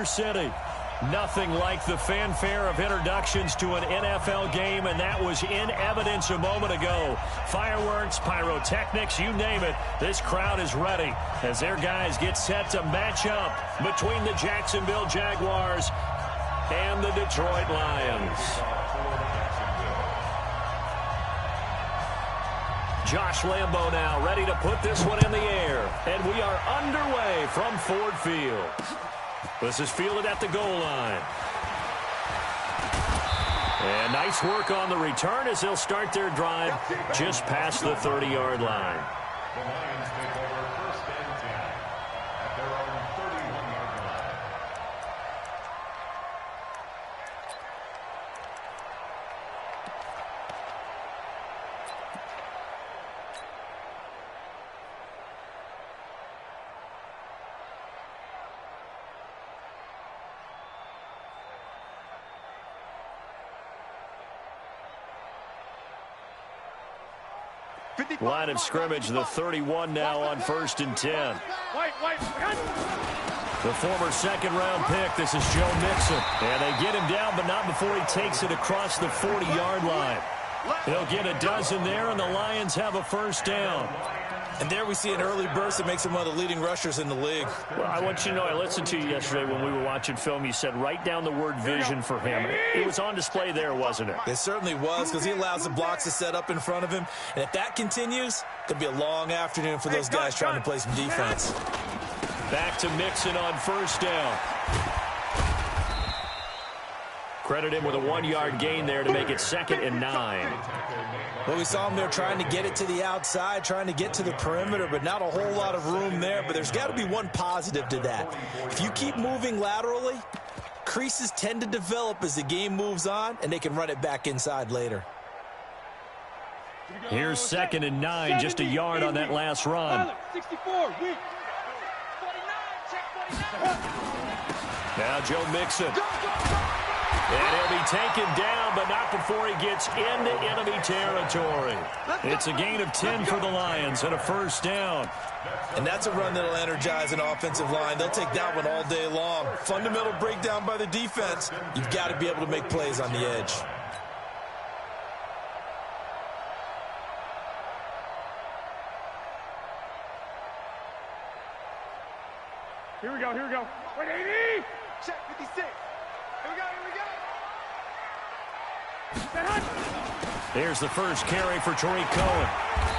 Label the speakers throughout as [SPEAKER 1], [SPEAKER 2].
[SPEAKER 1] City. Nothing like the fanfare of introductions to an NFL game, and that was in evidence a moment ago. Fireworks, pyrotechnics, you name it. This crowd is ready as their guys get set to match up between the Jacksonville Jaguars and the Detroit Lions. Josh Lambo now ready to put this one in the air, and we are underway from Ford Field. This is fielded at the goal line. And nice work on the return as they'll start their drive just past the 30-yard line.
[SPEAKER 2] The Lions take over 1st and 10 at their own 31-yard line.
[SPEAKER 1] Line of scrimmage, the 31 now on 1st and 10. The former second-round pick, this is Joe Mixon. And they get him down, but not before he takes it across the 40-yard line. They'll get a dozen there, and the Lions have a 1st down.
[SPEAKER 3] And there we see an early burst that makes him one of the leading rushers in the league.
[SPEAKER 1] Well, I want you to know, I listened to you yesterday when we were watching film. You said write down the word vision for him. It was on display there, wasn't it?
[SPEAKER 3] It certainly was, because he allows the blocks to set up in front of him. And if that continues, it could be a long afternoon for those guys trying to play some defense.
[SPEAKER 1] Back to Mixon on 1st down. Credit him with a 1-yard gain there to make it 2nd and 9.
[SPEAKER 3] Well, we saw him there trying to get it to the outside, trying to get to the perimeter, but not a whole lot of room there. But there's got to be one positive to that. If you keep moving laterally, creases tend to develop as the game moves on, and they can run it back inside later.
[SPEAKER 1] Here's 2nd and 9, just a yard on that last run.
[SPEAKER 4] 64, weak. 49, check 49.
[SPEAKER 1] Now Joe Mixon. And he'll be taken down, but not before he gets into enemy territory. It's a gain of 10 for the Lions and a 1st down.
[SPEAKER 3] And that's a run that'll energize an offensive line. They'll take that one all day long. Fundamental breakdown by the defense. You've got to be able to make plays on the edge.
[SPEAKER 4] Here we go, here we go. Wait, 80! Check 56. Here we go, here we go.
[SPEAKER 1] There's the first carry for Tariq Cohen.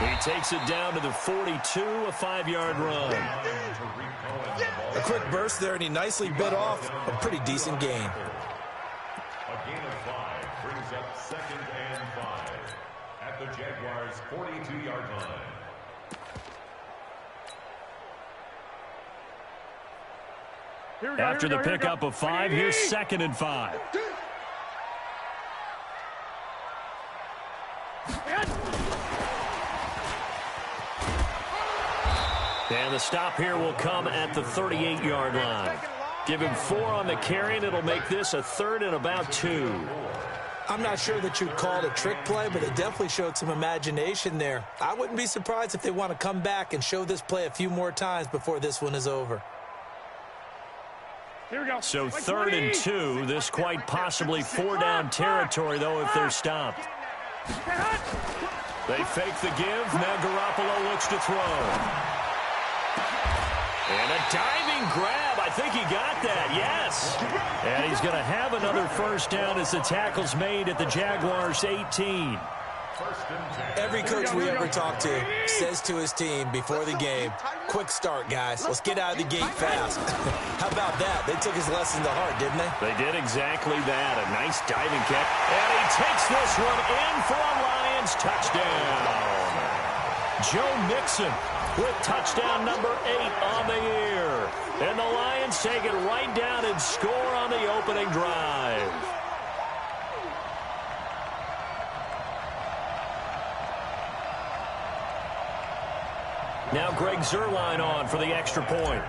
[SPEAKER 1] He takes it down to the 42, a 5-yard run.
[SPEAKER 3] A quick burst there, and he nicely bit off a pretty decent gain.
[SPEAKER 2] A gain of 5 brings up 2nd and 5 at the Jaguars' 42-yard line.
[SPEAKER 1] After the pickup of 5, here's 2nd and 5. And the stop here will come at the 38-yard line. Give him 4 on the carry, and it'll make this a 3rd and about 2.
[SPEAKER 3] I'm not sure that you'd call it a trick play, but it definitely showed some imagination there. I wouldn't be surprised if they want to come back and show this play a few more times before this one is over.
[SPEAKER 4] Here we go.
[SPEAKER 1] So 3rd and 2, this quite possibly 4-down territory, though, if they're stopped. They fake the give. Now Garoppolo looks to throw. And a diving grab. I think he got that, yes. And he's going to have another 1st down as the tackle's made at the Jaguars' 18.
[SPEAKER 3] Every coach we ever talk to says to his team before the game, quick start, guys. Let's get out of the gate fast. How about that? They took his lesson to heart, didn't they?
[SPEAKER 1] They did exactly that. A nice diving catch. And he takes this one in for a Lions touchdown. Joe Mixon with touchdown number 8 on the year. And the Lions take it right down and score on the opening drive. Now Greg Zuerlein on for the extra point.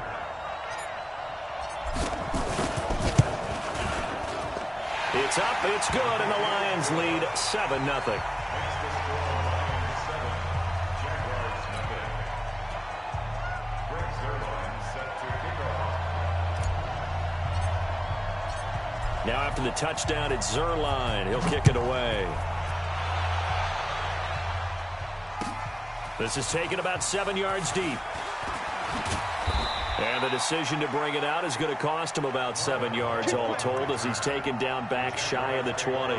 [SPEAKER 1] It's up, it's good, and the Lions lead 7-0. Now after the touchdown, it's Zerline. He'll kick it away. This is taken about 7 yards deep. And the decision to bring it out is going to cost him about 7 yards all told as he's taken down back shy of the 20.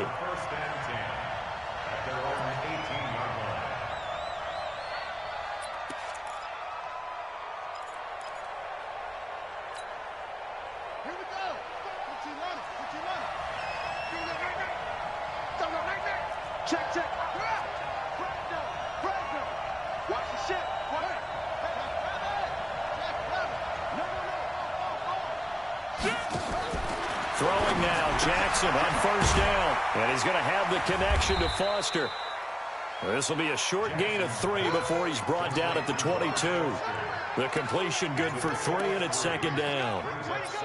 [SPEAKER 1] Throwing now, Jackson on first down. And he's going to have the connection to Foster. This will be a short gain of 3 before he's brought down at the 22. The completion good for 3, and it's second down.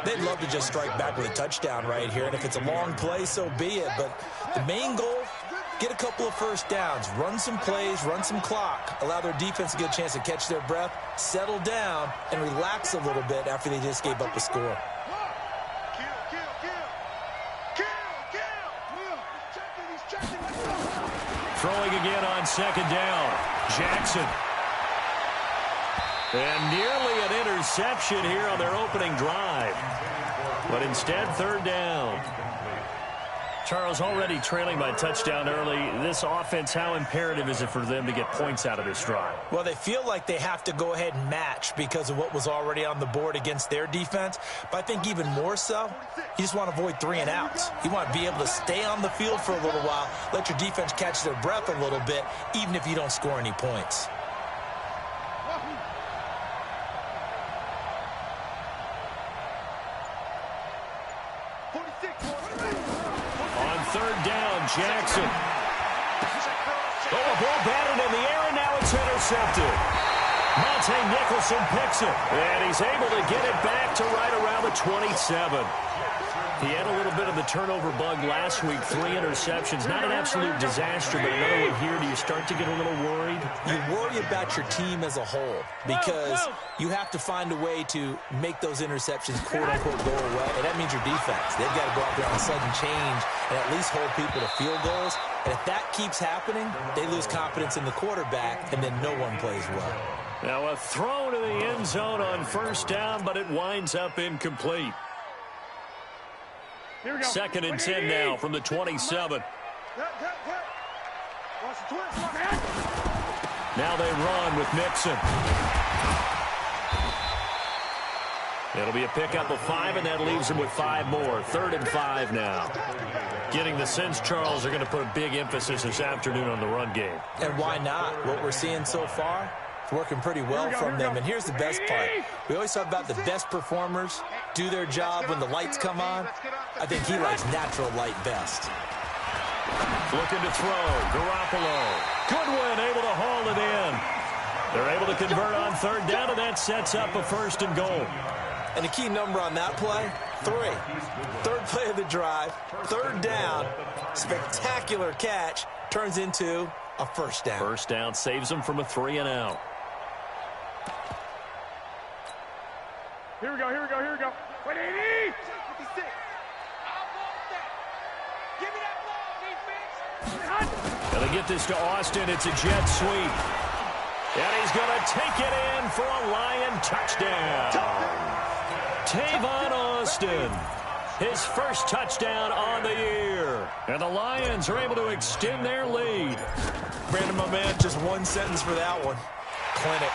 [SPEAKER 3] They'd love to just strike back with a touchdown right here, and if it's a long play, so be it. But the main goal, get a couple of first downs, run some plays, run some clock, allow their defense to get a chance to catch their breath, settle down, and relax a little bit after they just gave up a score.
[SPEAKER 1] Throwing again on second down. Jackson. And nearly an interception here on their opening drive. But instead, third down. Charles, already trailing by touchdown early. This offense, how imperative is it for them to get points out of this drive?
[SPEAKER 3] Well, they feel like they have to go ahead and match because of what was already on the board against their defense. But I think even more so, you just want to avoid 3 and outs. You want to be able to stay on the field for a little while, let your defense catch their breath a little bit, even if you don't score any points.
[SPEAKER 1] Third down, Jackson. Oh, a ball batted in the air, and now it's intercepted. Monte Nicholson picks it, and he's able to get it back to right around the 27. He had a little bit of the turnover bug last week, 3 interceptions. Not an absolute disaster, but another one here. Do you start to get a little worried?
[SPEAKER 3] You worry about your team as a whole because you have to find a way to make those interceptions, quote-unquote, go away, and that means your defense. They've got to go out there on a sudden change and at least hold people to field goals. And if that keeps happening, they lose confidence in the quarterback, and then no one plays well.
[SPEAKER 1] Now a throw to the end zone on first down, but it winds up incomplete. Second and 10 now from the 27. Now they run with Mixon. It'll be a pickup of 5, and that leaves them with 5 more. 3rd and 5 now. Getting the sense, Charles, are going to put a big emphasis this afternoon on the run game.
[SPEAKER 3] And why not? What we're seeing so far, it's working pretty well from them. And here's the best part. We always talk about the best performers do their job when the lights come on. I think he likes natural light best.
[SPEAKER 1] Looking to throw. Garoppolo. Goodwin able to haul it in. They're able to convert on 3rd down, and that sets up a 1st and goal.
[SPEAKER 3] And the key number on that play, 3. 3rd play of the drive, 3rd down, spectacular catch, turns into a 1st down.
[SPEAKER 1] 1st down saves them from a 3 and out.
[SPEAKER 4] Here we go, here we go, here we go. Wait, 80! 56. Give me that ball, defense.
[SPEAKER 1] And they get this to Austin. It's a jet sweep. And he's going to take it in for a Lion touchdown. Tavon Austin, his first touchdown on the year. And the Lions are able to extend their lead.
[SPEAKER 3] Brandon, my man, just one sentence for that one. Clinic.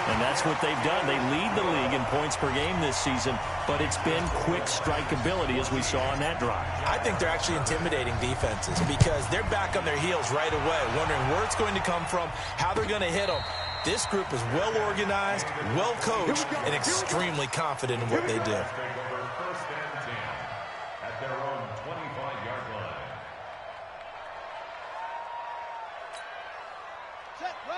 [SPEAKER 1] And that's what they've done. They lead the league in points per game this season, but it's been quick strike ability as we saw on that drive.
[SPEAKER 3] I think they're actually intimidating defenses because they're back on their heels right away, wondering where it's going to come from, how they're going to hit them. This group is well organized, well coached, and extremely confident in what they do.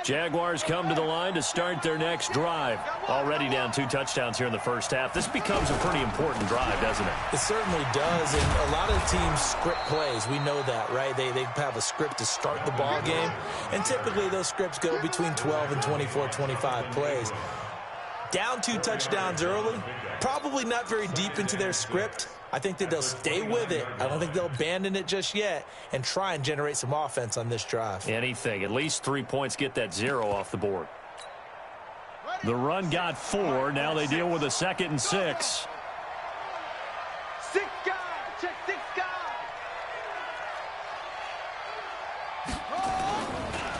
[SPEAKER 1] Jaguars come to the line to start their next drive. Already down 2 touchdowns here in the first half. This becomes a pretty important drive, doesn't it?
[SPEAKER 3] It certainly does, and a lot of teams script plays. We know that, right? They have a script to start the ball game, and typically those scripts go between 12 and 24, 25 plays. Down 2 touchdowns early, probably not very deep into their script, I think that they'll stay with it. I don't think they'll abandon it just yet and try and generate some offense on this drive.
[SPEAKER 1] Anything. At least 3 points get that 0 off the board. The run got 4. Now they deal with a 2nd and 6.
[SPEAKER 4] 6 guys. Check 6 guys.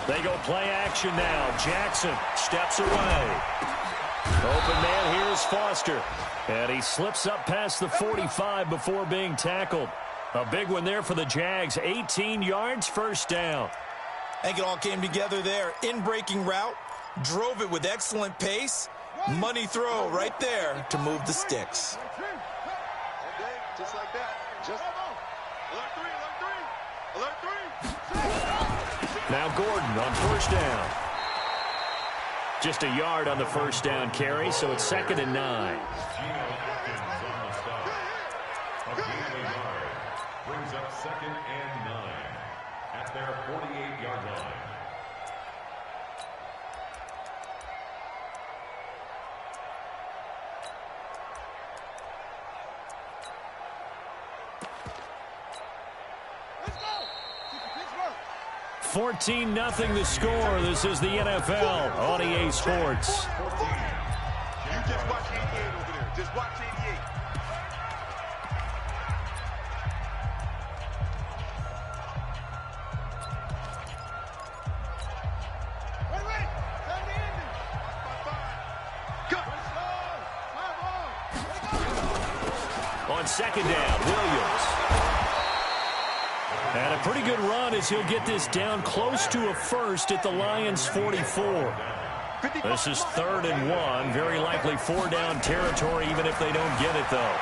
[SPEAKER 1] They go play action now. Jackson steps away. Open man, here's Foster. And he slips up past the 45 before being tackled. A big one there for the Jags. 18 yards, first down.
[SPEAKER 3] I think it all came together there. In-breaking route, drove it with excellent pace. Money throw right there to move the sticks.
[SPEAKER 4] Just like that. Just alert 3.
[SPEAKER 1] Now Gordon on first down. Just a yard on the first down carry, so it's 2nd and 9.
[SPEAKER 2] Brings up 2nd and 9 at their 48-yard line.
[SPEAKER 4] Let's go.
[SPEAKER 1] 14-0 the score. This is the NFL on EA Sports.
[SPEAKER 4] You just watch 88 over there. Just watch 88.
[SPEAKER 1] On 2nd down, Williams. And a pretty good run as he'll get this down close to a first at the Lions' 44. This is 3rd and 1. Very likely 4-down territory, even if they don't get it, though.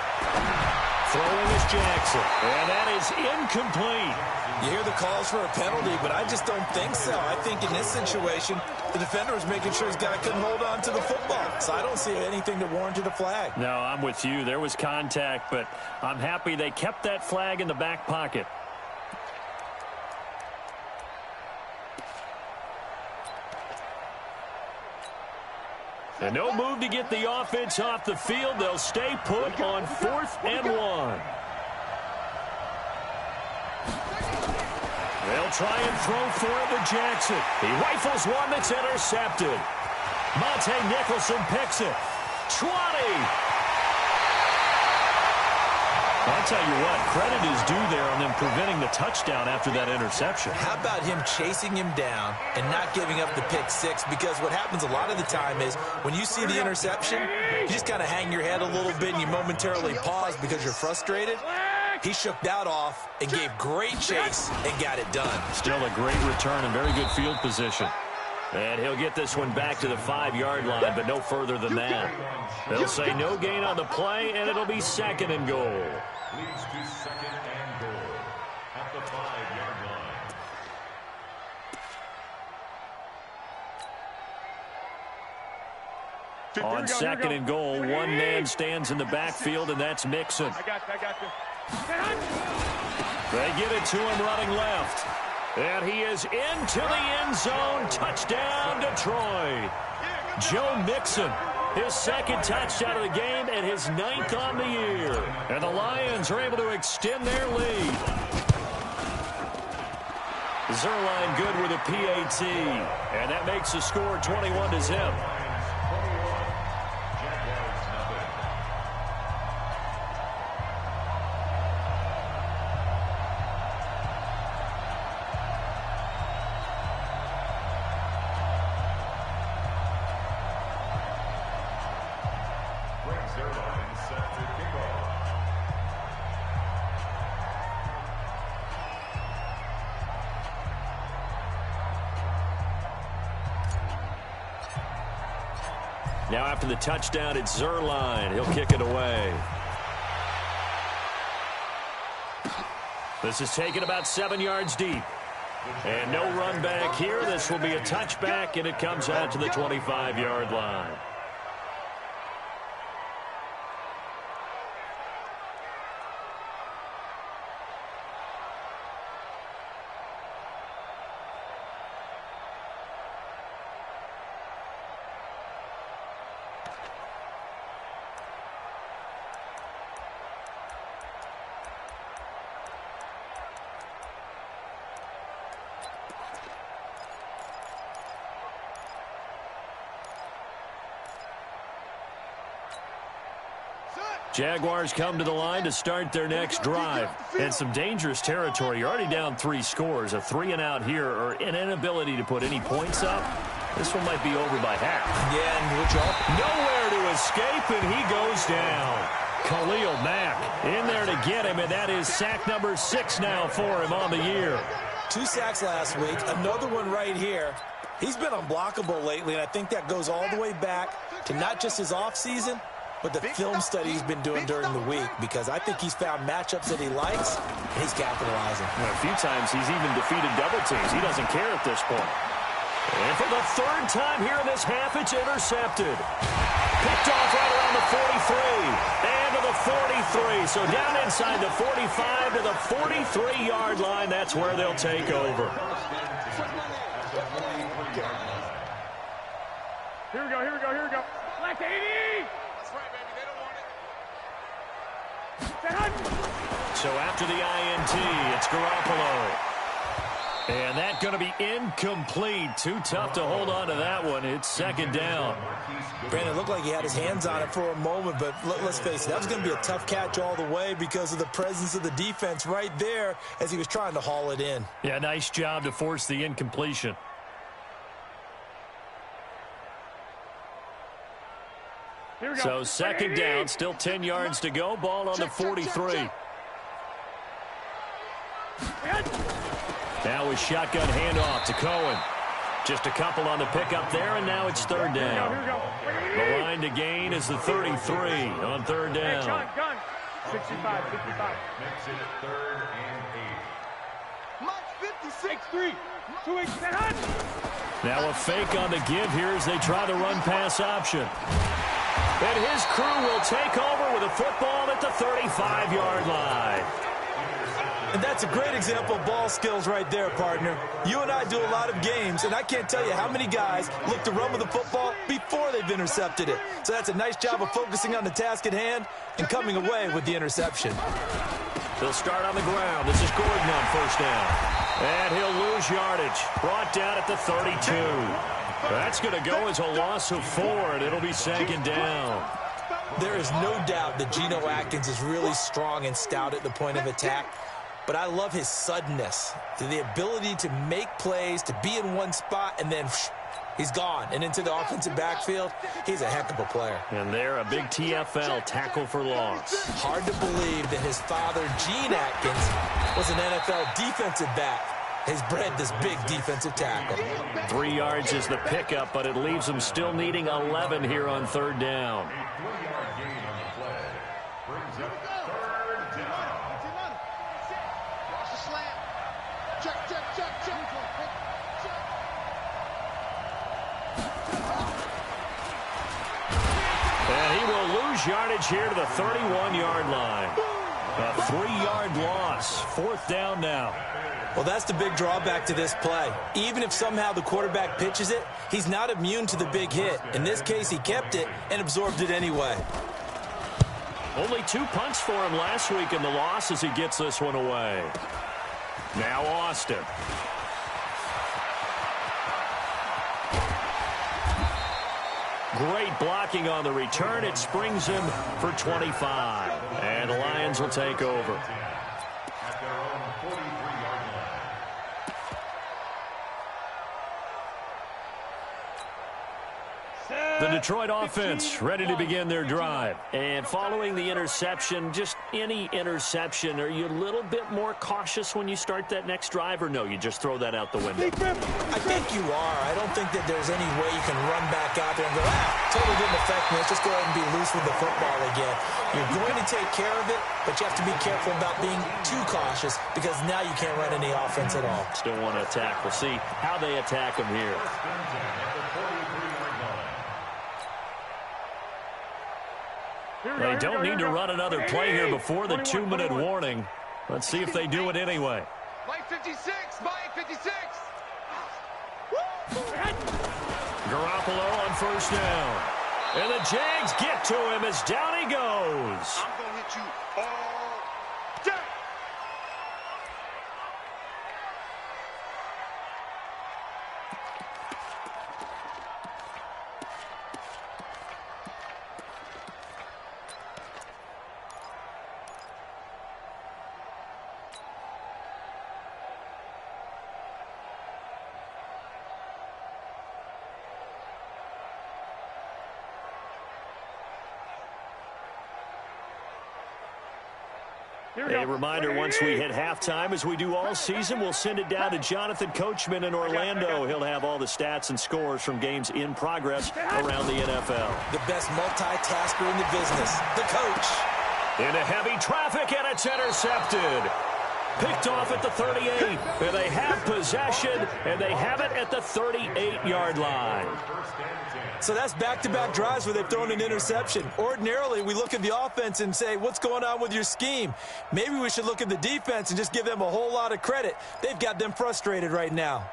[SPEAKER 1] Throwing is Jackson. And that is incomplete.
[SPEAKER 3] You hear the calls for a penalty, but I just don't think so. I think in this situation, the defender was making sure his guy couldn't hold on to the football. So I don't see anything that warranted a flag.
[SPEAKER 1] No, I'm with you. There was contact, but I'm happy they kept that flag in the back pocket. And no move to get the offense off the field. They'll stay put on 4th and 1. They'll try and throw for it to Jackson. He rifles one that's intercepted. Monte Nicholson picks it. 20. I'll tell you what, credit is due there on them preventing the touchdown after that interception.
[SPEAKER 3] How about him chasing him down and not giving up the pick 6? Because what happens a lot of the time is when you see the interception, you just kind of hang your head a little bit and you momentarily pause because you're frustrated. He shook that off and gave great chase and got it done.
[SPEAKER 1] Still a great return and very good field position. And he'll get this one back to the 5-yard line, but no further than that. They'll say no gain on the play, and it'll be 2nd and goal.
[SPEAKER 2] Leads to 2nd and goal at the 5-yard line.
[SPEAKER 1] On 2nd and goal, one man stands in the backfield, and that's Mixon.
[SPEAKER 4] I got you.
[SPEAKER 1] They get it to him running left. And he is into the end zone. Touchdown, Detroit. Joe Mixon, his 2nd touchdown of the game and his 9th on the year. And the Lions are able to extend their lead. Zerline good with a PAT. And that makes the score 21-0. Now after the touchdown, it's Zerline. He'll kick it away. This is taken about 7 yards deep. And no run back here. This will be a touchback, and it comes out to the 25-yard line. Jaguars come to the line to start their next drive. And some dangerous territory. You're already down 3 scores. A 3-and-out here or an inability to put any points up. This one might be over by half.
[SPEAKER 3] Yeah, and which
[SPEAKER 1] nowhere to escape, and he goes down. Khalil Mack in there to get him, and that is sack number 6 now for him on the year.
[SPEAKER 3] 2 sacks last week, another one right here. He's been unblockable lately, and I think that goes all the way back to not just his offseason, but the film study he's been doing during the week, because I think he's found matchups that he likes, and he's capitalizing.
[SPEAKER 1] Well, a few times he's even defeated double teams. He doesn't care at this point. And for the 3rd time here in this half, it's intercepted. Picked off right around the 43 and to the 43. So down inside the 45 to the 43-yard line. That's where they'll take over.
[SPEAKER 4] Here we go, here we go, here we go. Left 80! That's right, baby. They don't want it.
[SPEAKER 1] So after the INT, it's Garoppolo. And that's going to be incomplete. Too tough to hold on to that one. It's 2nd down.
[SPEAKER 3] Brandon, it looked like he had his hands on it for a moment, but let's face it, that was going to be a tough catch all the way because of the presence of the defense right there as he was trying to haul it in.
[SPEAKER 1] Yeah, nice job to force the incompletion. So 2nd down, still 10 yards to go. Ball on the 43. Now a shotgun handoff to Cohen. Just a couple on the pickup there, and now it's 3rd down. The line to gain is the 33 on 3rd down.
[SPEAKER 4] 65, 55.
[SPEAKER 2] Makes it 3rd and 8.
[SPEAKER 4] Mike 56, 3, 2-8,
[SPEAKER 1] now a fake on the give here as they try the run-pass option. And his crew will take over with a football at the 35-yard line.
[SPEAKER 3] And that's a great example of ball skills right there, partner. You and I do a lot of games, and I can't tell you how many guys look to run with the football before they've intercepted it. So that's a nice job of focusing on the task at hand and coming away with the interception.
[SPEAKER 1] They'll start on the ground. This is Gordon on 1st down. And he'll lose yardage. Brought down at the 32. That's going to go as a loss of 4, and it'll be 2nd down.
[SPEAKER 3] There is no doubt that Geno Atkins is really strong and stout at the point of attack. But I love his suddenness, the ability to make plays, to be in one spot, and then he's gone. And into the offensive backfield, he's a heck of a player.
[SPEAKER 1] And there, a big TFL, tackle for loss.
[SPEAKER 3] Hard to believe that his father, Gene Atkins, was an NFL defensive back. Has bred this big defensive tackle.
[SPEAKER 1] 3 yards is the pickup, but it leaves them still needing 11 here on 3rd down. And he will lose yardage here to the 31-yard line. A 3-yard loss. 4th down now.
[SPEAKER 3] Well, that's the big drawback to this play. Even if somehow the quarterback pitches it, he's not immune to the big hit. In this case, he kept it and absorbed it anyway.
[SPEAKER 1] Only 2 punts for him last week in the loss as he gets this one away. Now Austin. Great blocking on the return. It springs him for 25. And the Lions will take over. The Detroit offense ready to begin their drive. And following the interception, just any interception, are you a little bit more cautious when you start that next drive, or no, you just throw that out the window?
[SPEAKER 3] I think you are. I don't think that there's any way you can run back out there and go, totally didn't affect me. Let's just go ahead and be loose with the football again. You're going to take care of it, but you have to be careful about being too cautious because now you can't run any offense at all.
[SPEAKER 1] Still want to attack. We'll see how they attack him here. They don't need to run another play here before the 2-minute warning. Let's see if they do it anyway.
[SPEAKER 4] Mike 56, Mike 56.
[SPEAKER 1] Garoppolo on 1st down. And the Jags get to him as down he goes.
[SPEAKER 4] I'm going to hit you all day.
[SPEAKER 1] A reminder, once we hit halftime, as we do all season, we'll send it down to Jonathan Coachman in Orlando. He'll have all the stats and scores from games in progress around the NFL.
[SPEAKER 3] The best multitasker in the business, the coach.
[SPEAKER 1] Into heavy traffic, and it's intercepted. Picked off at the 38. And they have possession, and they have it at the 38-yard line.
[SPEAKER 3] So that's back-to-back drives where they've thrown an interception. Ordinarily, we look at the offense and say, what's going on with your scheme? Maybe we should look at the defense and just give them a whole lot of credit. They've got them frustrated right now.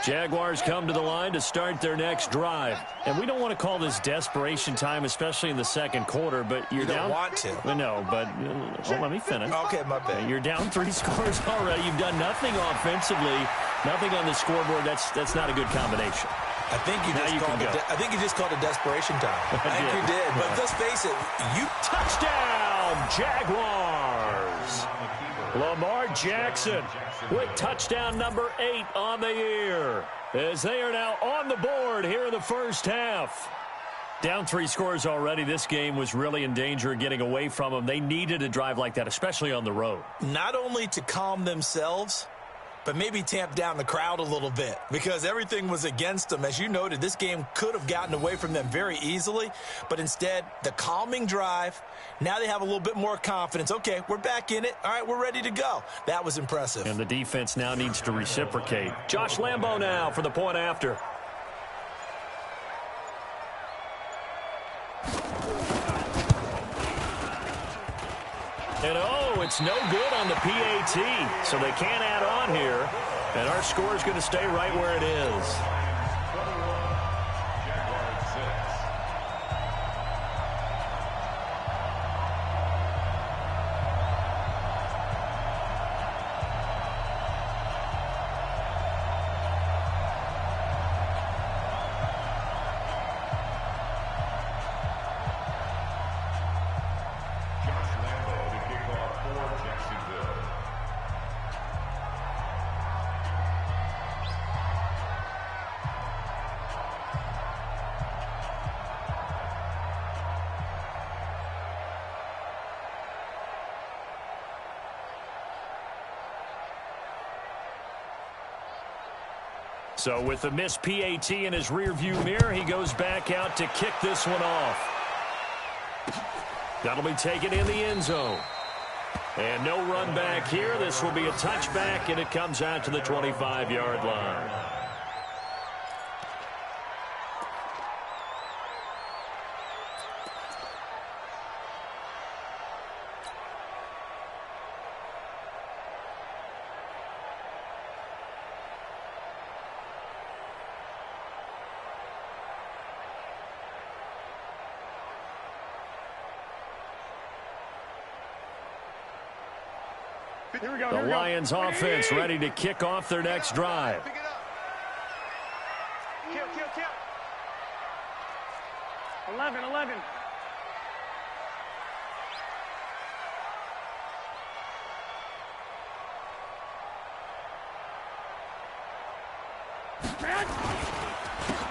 [SPEAKER 1] Jaguars come to the line to start their next drive. And we don't want to call this desperation time, especially in the second quarter, but you're down.
[SPEAKER 3] You don't want to.
[SPEAKER 1] No, but let me finish.
[SPEAKER 3] Okay, my bad.
[SPEAKER 1] You're down 3 scores already. You've done nothing offensively, nothing on the scoreboard. That's not a good combination.
[SPEAKER 3] I think you just called it desperation time. I think you did. But let's face it, touchdown,
[SPEAKER 1] Jaguars. Lamar Jackson with touchdown number 8 on the year, as they are now on the board here in the first half. Down 3 scores already. This game was really in danger of getting away from them. They needed a drive like that, especially on the road.
[SPEAKER 3] Not only to calm themselves, but maybe tamp down the crowd a little bit, because everything was against them. As you noted, this game could have gotten away from them very easily, but instead, the calming drive, now they have a little bit more confidence. Okay, we're back in it. All right, we're ready to go. That was impressive.
[SPEAKER 1] And the defense now needs to reciprocate. Josh Lambo now for the point after. And it's no good on the PAT, so they can't add on here. And our score is going to stay right where it is. So with the missed PAT in his rearview mirror, he goes back out to kick this one off. That'll be taken in the end zone. And no run back here. This will be a touchback, and it comes out to the 25-yard line. The Lions offense ready to kick off their next drive.
[SPEAKER 4] Kill. 11.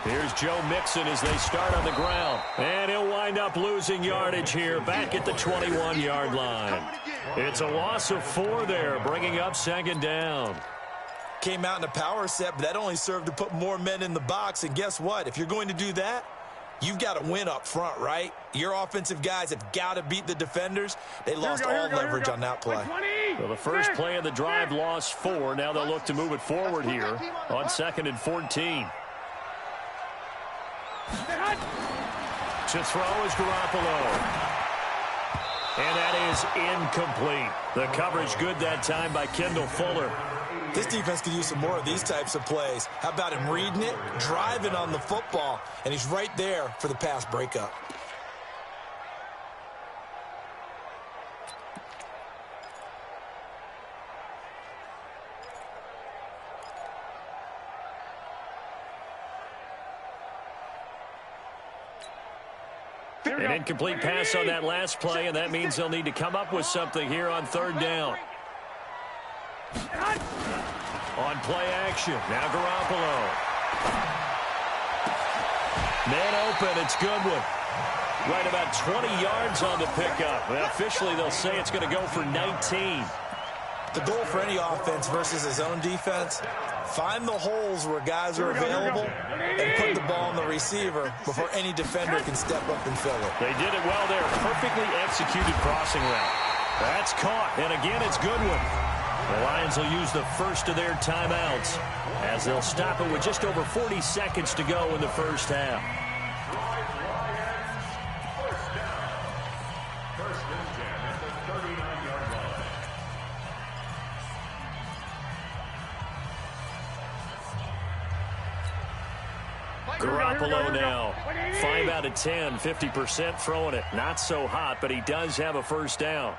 [SPEAKER 1] Here's Joe Mixon as they start on the ground. And he'll wind up losing yardage here back at the 21-yard line. It's a loss of 4 there, bringing up second down.
[SPEAKER 3] Came out in a power set, but that only served to put more men in the box. And guess what? If you're going to do that, you've got to win up front, right? Your offensive guys have got to beat the defenders. They lost all leverage on that play.
[SPEAKER 1] Well, the first play of the drive lost 4. Now they'll look to move it forward here on 2nd and 14. To throw is Garoppolo. And that is incomplete. The coverage good that time by Kendall Fuller.
[SPEAKER 3] This defense could use some more of these types of plays. How about him reading it, driving on the football, and he's right there for the pass breakup.
[SPEAKER 1] An incomplete pass on that last play, and that means they'll need to come up with something here on 3rd down. On play action, now Garoppolo. Man open, it's Goodwin. Right about 20 yards on the pickup. And officially, they'll say it's going to go for 19.
[SPEAKER 3] The goal for any offense versus his own defense, find the holes where guys are available and put the ball on the receiver before any defender can step up and fill it.
[SPEAKER 1] They did it well there. Perfectly executed crossing route. That's caught, and again, it's Goodwin. The Lions will use the first of their timeouts as they'll stop it with just over 40 seconds to go in the first half. Garoppolo now, 5 out of 10, 50% throwing it. Not so hot, but he does have a first down.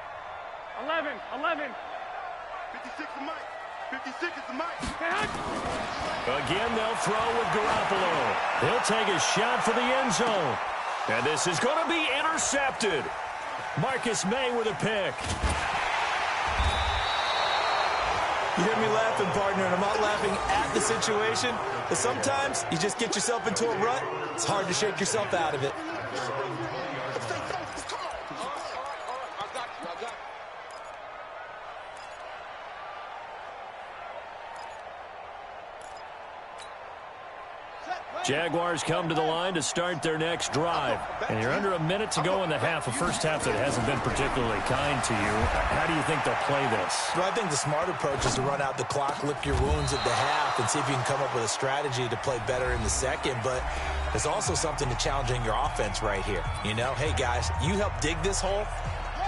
[SPEAKER 4] 11. 56 is Mike. 56 is Mike.
[SPEAKER 1] Again, they'll throw with Garoppolo. He'll take a shot for the end zone. And this is going to be intercepted. Marcus May with a pick.
[SPEAKER 3] You hear me laughing, partner, and I'm not laughing at the situation, but sometimes you just get yourself into a rut. It's hard to shake yourself out of it.
[SPEAKER 1] Jaguars come to the line to start their next drive. And you're under a minute to go in the half, a first half that hasn't been particularly kind to you. How do you think they'll play this?
[SPEAKER 3] Well, I think the smart approach is to run out the clock, lick your wounds at the half, and see if you can come up with a strategy to play better in the second. But there's also something to challenging your offense right here. You know, hey, guys, you help dig this hole.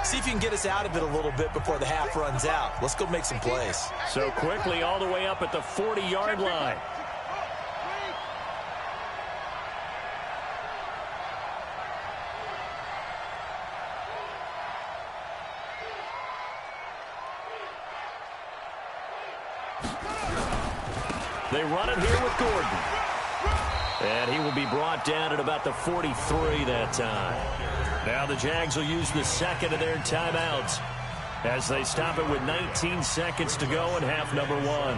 [SPEAKER 3] See if you can get us out of it a little bit before the half runs out. Let's go make some plays.
[SPEAKER 1] So quickly all the way up at the 40-yard line. They run it here with Gordon. And he will be brought down at about the 43 that time. Now the Jags will use the second of their timeouts as they stop it with 19 seconds to go in half number one.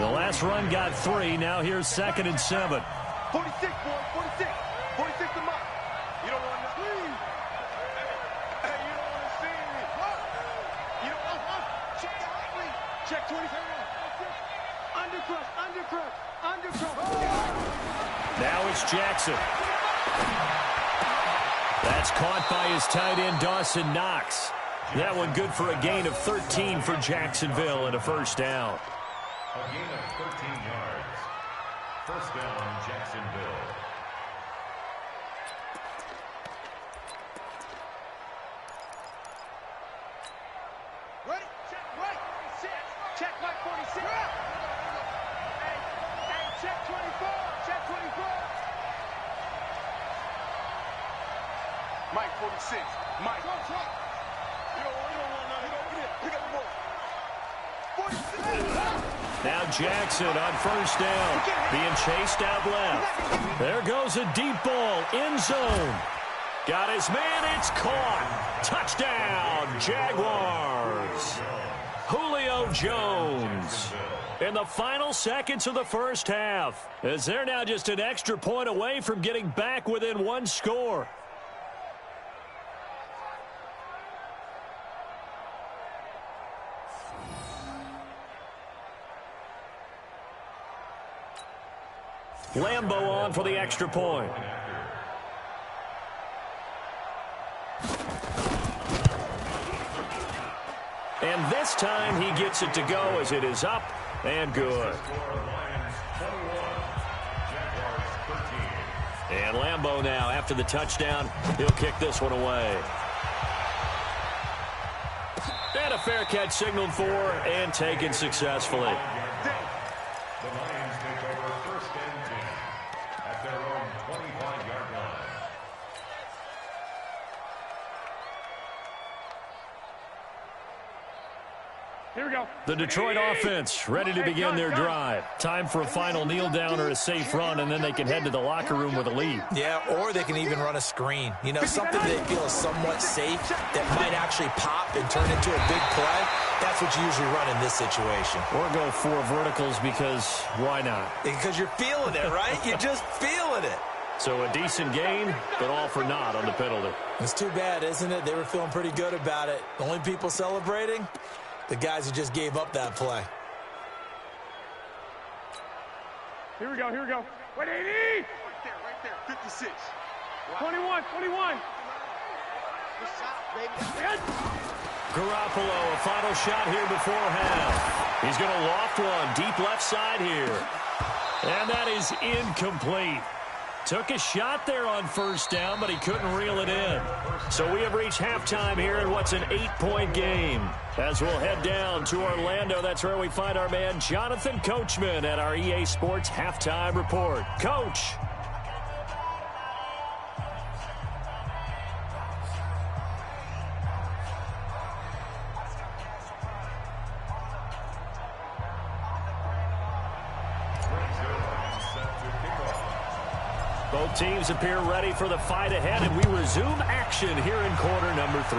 [SPEAKER 1] The last run got 3. Now here's 2nd and 7.
[SPEAKER 4] 46, boy. 46. 46 to Mike. You don't want to see. Hey, you don't want to see me. You don't want to check 27. Undercrush.
[SPEAKER 1] Now it's Jackson. That's caught by his tight end, Dawson Knox. That one good for a gain of 13 for Jacksonville and a first down.
[SPEAKER 2] A gain of 13 yards. First down, Jacksonville.
[SPEAKER 4] Ready? Check right. Check Mike 46. Hey, check 24. Check 24. Mike 46. Mike. You don't want nothing. Pick up the ball. 46.
[SPEAKER 1] Now Jackson on first down, being chased out left. There goes a deep ball, end zone. Got his man, it's caught. Touchdown, Jaguars. Julio Jones in the final seconds of the first half, as they're now just an extra point away from getting back within one score. Lambo on for the extra point. And this time he gets it to go as it is up and good. And Lambo now, after the touchdown, he'll kick this one away. And a fair catch signaled for and taken successfully.
[SPEAKER 2] The Lions take over first and 10 at their own 25-yard line.
[SPEAKER 4] Here we go.
[SPEAKER 1] The Detroit offense ready to begin their drive. Time for a final kneel down or a safe run, and then they can head to the locker room with a lead.
[SPEAKER 3] Yeah, or they can even run a screen. You know, something they feel is somewhat safe that might actually pop and turn into a big play. That's what you usually run in this situation.
[SPEAKER 1] Or go 4 verticals because why not?
[SPEAKER 3] Because you're feeling it, right? You're just feeling it.
[SPEAKER 1] So a decent gain, but all for naught on the penalty.
[SPEAKER 3] It's too bad, isn't it? They were feeling pretty good about it. The only people celebrating, the guys who just gave up that play.
[SPEAKER 5] Here we go, here we go. 180!
[SPEAKER 4] Right there, 56.
[SPEAKER 5] 21.
[SPEAKER 4] Good shot, baby.
[SPEAKER 1] Garoppolo, a final shot here before half. He's going to loft one deep left side here. And that is incomplete. Took a shot there on first down, but he couldn't reel it in. So we have reached halftime here in what's an 8-point game. As we'll head down to Orlando, that's where we find our man Jonathan Coachman at our EA Sports Halftime Report. Coach. Both teams appear ready for the fight ahead, and we resume action here in quarter number 3.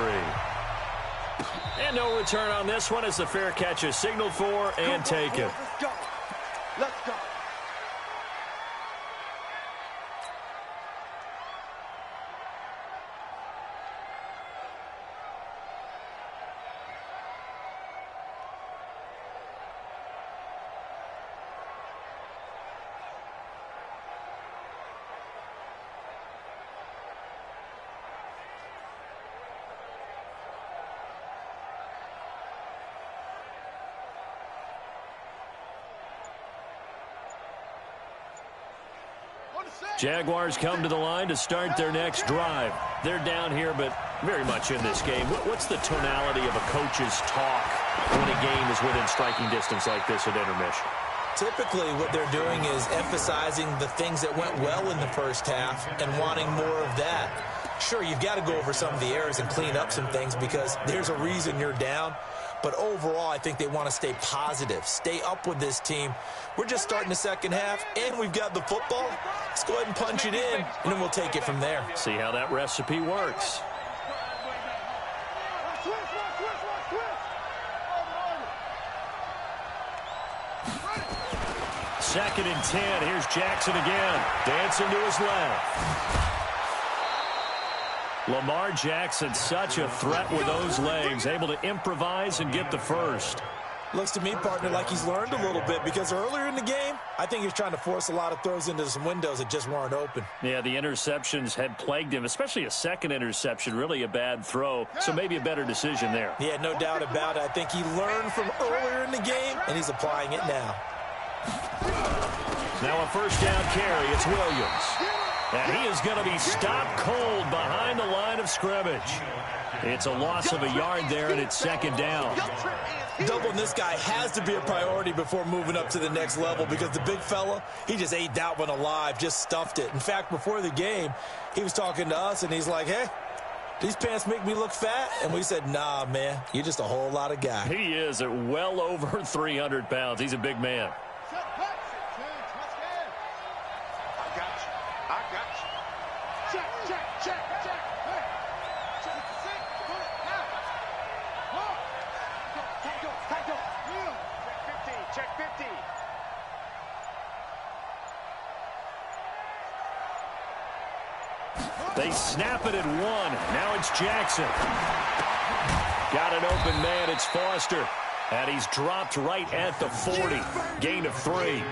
[SPEAKER 1] And no return on this one as the fair catch is signaled for and taken.
[SPEAKER 4] Let's go. Let's go.
[SPEAKER 1] Jaguars come to the line to start their next drive. They're down here, but very much in this game. What's the tonality of a coach's talk when a game is within striking distance like this at intermission?
[SPEAKER 3] Typically, what they're doing is emphasizing the things that went well in the first half and wanting more of that. Sure, you've got to go over some of the errors and clean up some things because there's a reason you're down. But overall, I think they want to stay positive, stay up with this team. We're just starting the second half, and we've got the football. Let's go ahead and punch it in, and then we'll take it from there.
[SPEAKER 1] See how that recipe works. Second and 10. Here's Jackson again. Dancing to his left. Lamar Jackson, such a threat with those legs, able to improvise and get the first.
[SPEAKER 3] Looks to me, partner, like he's learned a little bit because earlier in the game, I think he was trying to force a lot of throws into some windows that just weren't open.
[SPEAKER 1] Yeah, the interceptions had plagued him, especially a second interception, really a bad throw, so maybe a better decision there.
[SPEAKER 3] Yeah, no doubt about it. I think he learned from earlier in the game, and he's applying it now.
[SPEAKER 1] Now a first down carry, it's Williams. And he is going to be stopped cold behind the line of scrimmage. It's a loss of a yard there, and it's second down.
[SPEAKER 3] Doubling this guy has to be a priority before moving up to the next level because the big fella, he just ate that one alive, just stuffed it. In fact, before the game, he was talking to us, and he's like, hey, these pants make me look fat? And we said, nah, man, you're just a whole lot of guy.
[SPEAKER 1] He is at well over 300 pounds. He's a big man. They snap it at one. Now it's Jackson. Got an open man. It's Foster. And he's dropped right at the 40. Gain of 3.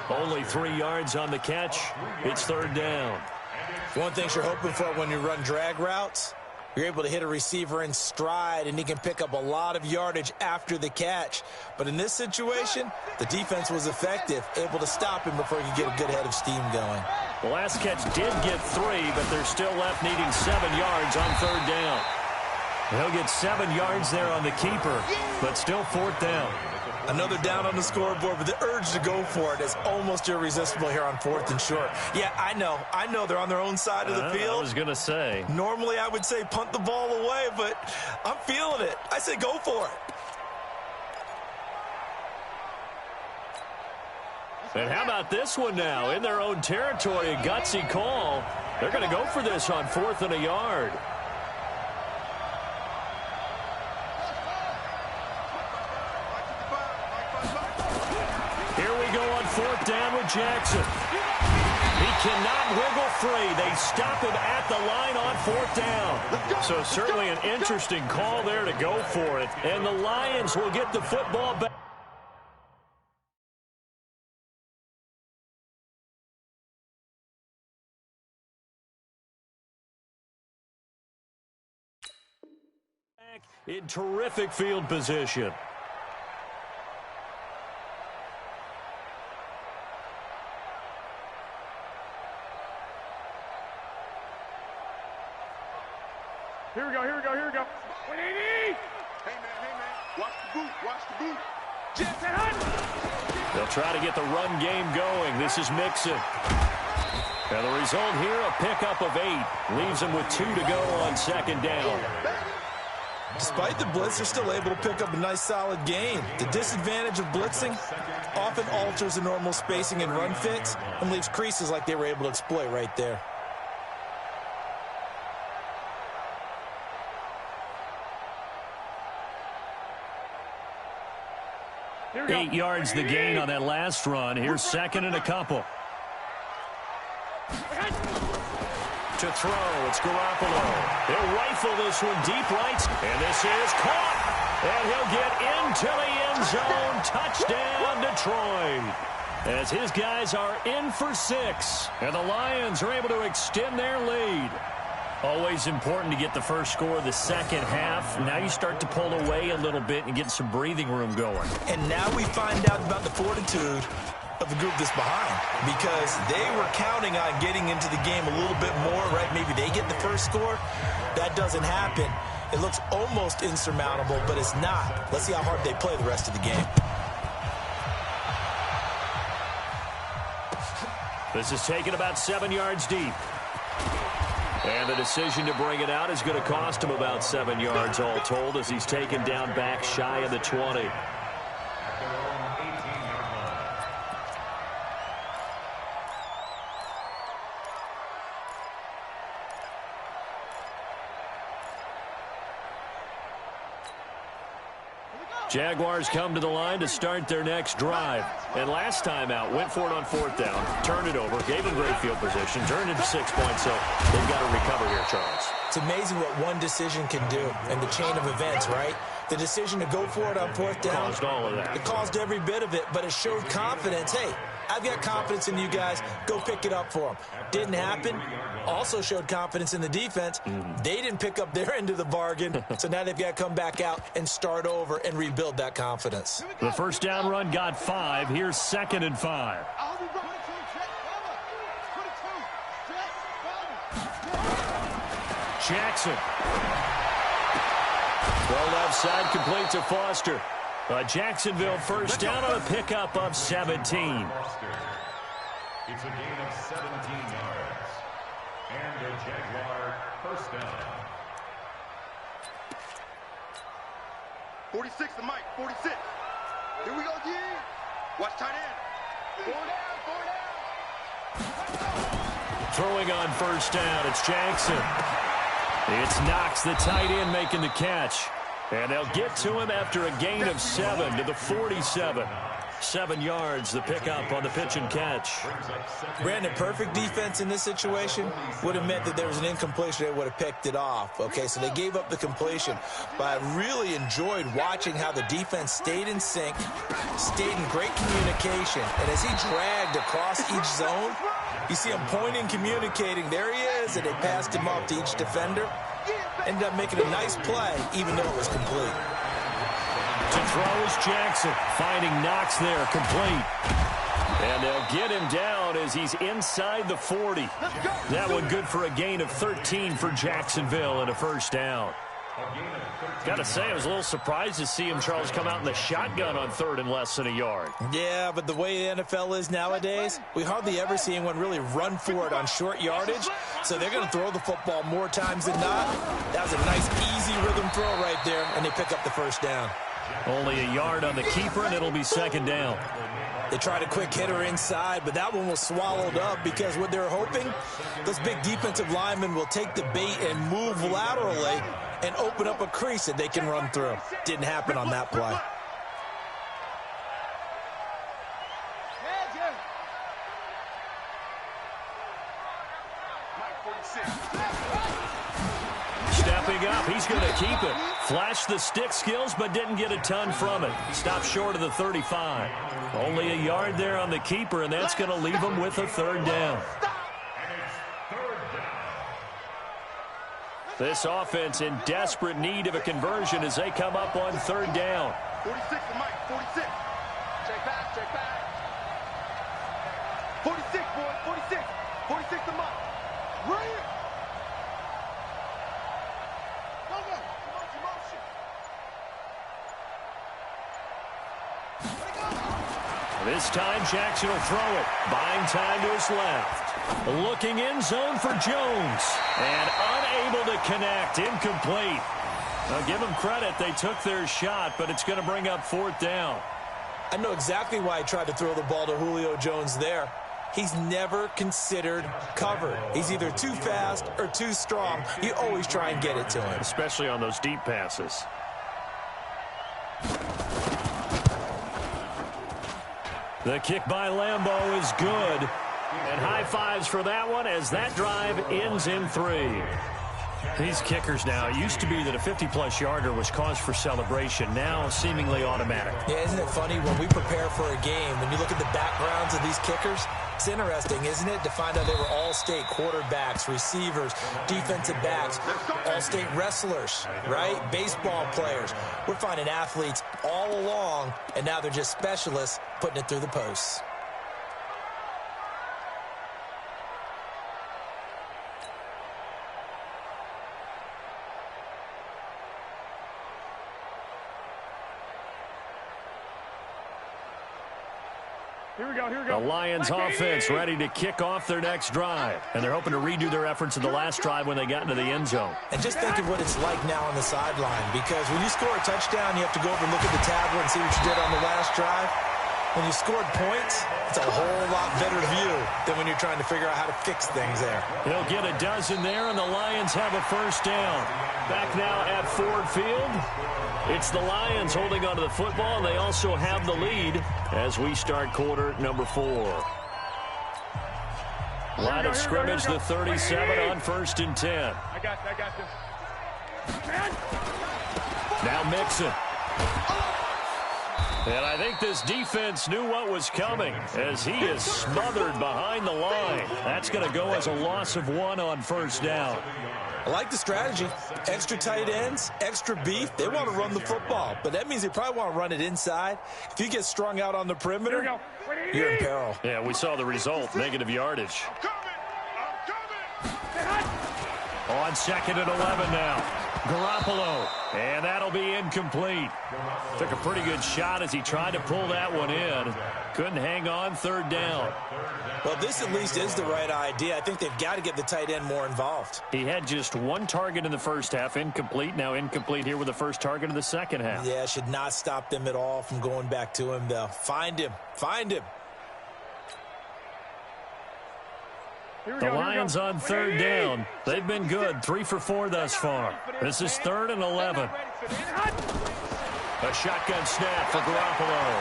[SPEAKER 1] Only 3 yards on the catch. It's third down.
[SPEAKER 3] One thing you're hoping for when you run drag routes, you're able to hit a receiver in stride, and he can pick up a lot of yardage after the catch. But in this situation, the defense was effective, able to stop him before he could get a good head of steam going.
[SPEAKER 1] The last catch did get 3, but they're still left needing 7 yards on third down. He'll get 7 yards there on the keeper, but still fourth down.
[SPEAKER 3] Another down on the scoreboard, but the urge to go for it is almost irresistible here on 4th and short. Yeah, I know they're on their own side of the field.
[SPEAKER 1] I was going to say.
[SPEAKER 3] Normally I would say punt the ball away, but I'm feeling it. I say go for it.
[SPEAKER 1] And how about this one now? In their own territory, a gutsy call. They're going to go for this on 4th and a yard. Here we go on 4th down with Jackson. He cannot wiggle free. They stop him at the line on 4th down. So certainly an interesting call there to go for it. And the Lions will get the football back. In terrific field position.
[SPEAKER 5] Here we go, here we go, here we go. 180!
[SPEAKER 4] Hey, man. Watch the boot, watch the boot.
[SPEAKER 5] Jetson Hunt!
[SPEAKER 1] They'll try to get the run game going. This is Mixon. And the result here, a pickup of 8. Leaves them with 2 to go on 2nd down.
[SPEAKER 3] Despite the blitz, they're still able to pick up a nice, solid gain. The disadvantage of blitzing often alters the normal spacing and run fits and leaves creases like they were able to exploit right there.
[SPEAKER 1] 8 yards the gain on that last run. Here's 2nd and a couple. To throw, it's Garoppolo. He'll rifle this one deep right. And this is caught. And he'll get into the end zone. Touchdown, Detroit. As his guys are in for 6. And the Lions are able to extend their lead. Always important to get the first score of the second half. Now you start to pull away a little bit and get some breathing room going.
[SPEAKER 3] And now we find out about the fortitude of the group that's behind, because they were counting on getting into the game a little bit more, right? Maybe they get the first score. That doesn't happen. It looks almost insurmountable, but it's not. Let's see how hard they play the rest of the game.
[SPEAKER 1] This is taken about 7 yards deep. And the decision to bring it out is going to cost him about 7 yards all told, as he's taken down back shy of the 20. Jaguars come to the line to start their next drive. And last time out, went for it on 4th down, turned it over, gave them great field position, turned into 6 points, so they've got to recover here, Charles.
[SPEAKER 3] It's amazing what one decision can do in the chain of events, right? The decision to go for it on 4th down.
[SPEAKER 1] Caused all of that.
[SPEAKER 3] It caused every bit of it, but it showed confidence. Hey, I've got confidence in you guys. Go pick it up for them. Didn't happen. Also showed confidence in the defense. They didn't pick up their end of the bargain, so now they've got to come back out and start over and rebuild that confidence.
[SPEAKER 1] The first down run got 5. Here's 2nd and 5. Jackson. Throw left side, complete to Foster. Jacksonville first down on a pickup of 17.
[SPEAKER 2] It's a gain of 17 yards. And a Jaguar first down.
[SPEAKER 4] 46 to Mike, 46. Here we go, D. Watch tight end. 4 down.
[SPEAKER 1] Throwing on first down, it's Jackson. It's Knox, the tight end, making the catch. And they'll get to him after a gain of 7 to the 47. 7 yards, the pickup on the pitch and catch.
[SPEAKER 3] Brandon, perfect defense in this situation would have meant that there was an incompletion. They would have picked it off. Okay, so they gave up the completion. But I really enjoyed watching how the defense stayed in sync, stayed in great communication. And as he dragged across each zone, you see him pointing, communicating. There he is, and they passed him off to each defender. Ended up making a nice play, even though it was complete.
[SPEAKER 1] To throw is Jackson, finding Knox there, complete. And they'll get him down as he's inside the 40. That one good for a gain of 13 for Jacksonville and a first down. Got to say, I was a little surprised to see him, Charles, come out in the shotgun on 3rd and less than a yard.
[SPEAKER 3] Yeah, but the way the NFL is nowadays, we hardly ever see anyone really run for it on short yardage. So they're going to throw the football more times than not. That was a nice, easy rhythm throw right there, and they pick up the first down.
[SPEAKER 1] Only a yard on the keeper, and it'll be 2nd down.
[SPEAKER 3] They tried a quick hitter inside, but that one was swallowed up because what they're hoping, those big defensive linemen will take the bait and move laterally and open up a crease that they can run through. Didn't happen on that play.
[SPEAKER 1] Stepping up, he's going to keep it. Flashed the stick skills, but didn't get a ton from it. Stopped short of the 35. Only a yard there on the keeper, and that's going to leave him with a third down. This offense in desperate need of a conversion as they come up on third down.
[SPEAKER 4] 46 to Mike, 46. Check back, check back. 46, boy, 46. 46 to Mike. Right here. Go, go. Motion.
[SPEAKER 1] This time Jackson will throw it. Buying time to his left. Looking in zone for Jones. And unable to connect. Incomplete. Now give them credit. They took their shot, but it's going to bring up fourth down.
[SPEAKER 3] I know exactly why he tried to throw the ball to Julio Jones there. He's never considered covered. He's either too fast or too strong. You always try and get it to him.
[SPEAKER 1] Especially on those deep passes. The kick by Lambeau is good. And high fives for that one as that drive ends in 3. These kickers now, it used to be that a 50-plus yarder was cause for celebration. Now seemingly automatic.
[SPEAKER 3] Yeah, isn't it funny when we prepare for a game, when you look at the backgrounds of these kickers, it's interesting, isn't it, to find out they were all-state quarterbacks, receivers, defensive backs, all-state wrestlers, right? Baseball players. We're finding athletes all along, and now they're just specialists putting it through the posts.
[SPEAKER 5] Here we go, here we go.
[SPEAKER 1] The Lions offense ready to kick off their next drive. And they're hoping to redo their efforts in the last drive when they got into the end zone.
[SPEAKER 3] And just think of what it's like now on the sideline, because when you score a touchdown, you have to go over and look at the tablet and see what you did on the last drive. When you scored points, it's a whole lot better view than when you're trying to figure out how to fix things there.
[SPEAKER 1] He'll get a dozen there, and the Lions have a first down. Back now at Ford Field. It's the Lions holding onto the football, and they also have the lead as we start quarter number 4. Line of scrimmage, the 37 on 1st and 10.
[SPEAKER 5] I got this.
[SPEAKER 1] Now Mixon. And I think this defense knew what was coming as he is smothered behind the line. That's going to go as a loss of 1 on 1st down.
[SPEAKER 3] I like the strategy. Extra tight ends, extra beef. They want to run the football, but that means they probably want to run it inside. If you get strung out on the perimeter, you're in peril.
[SPEAKER 1] Yeah, we saw the result, negative yardage.
[SPEAKER 4] I'm coming.
[SPEAKER 1] On 2nd and 11 now. Garoppolo, and that'll be incomplete. Took a pretty good shot as he tried to pull that one in. Couldn't hang on, 3rd down.
[SPEAKER 3] Well, this at least is the right idea. I think they've got to get the tight end more involved.
[SPEAKER 1] He had just 1 target in the first half, incomplete. Now incomplete here with the first target in the second half.
[SPEAKER 3] Yeah, should not stop them at all from going back to him, though. Find him. Find him.
[SPEAKER 1] The Lions on 3rd down. They've been good, 3 for 4 thus far. This is 3rd and 11. A shotgun snap for Garoppolo.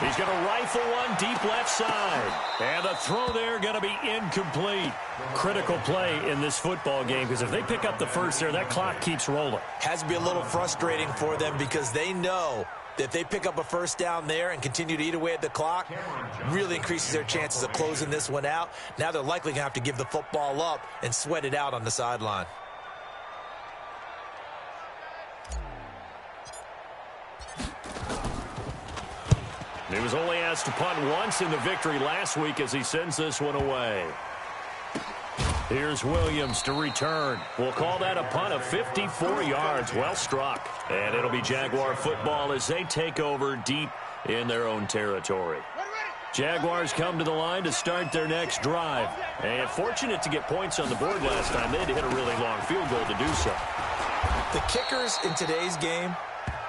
[SPEAKER 1] He's going to rifle one deep left side. And the throw there going to be incomplete. Critical play in this football game because if they pick up the first there, that clock keeps rolling.
[SPEAKER 3] Has to be a little frustrating for them because they know that if they pick up a first down there and continue to eat away at the clock, really increases their chances of closing this one out. Now they're likely going to have to give the football up and sweat it out on the sideline.
[SPEAKER 1] He was only asked to punt once in the victory last week as he sends this one away. Here's Williams to return. We'll call that a punt of 54 yards. Well struck. And it'll be Jaguar football as they take over deep in their own territory. Jaguars come to the line to start their next drive. And fortunate to get points on the board last time. They had to hit a really long field goal to do so.
[SPEAKER 3] The kickers in today's game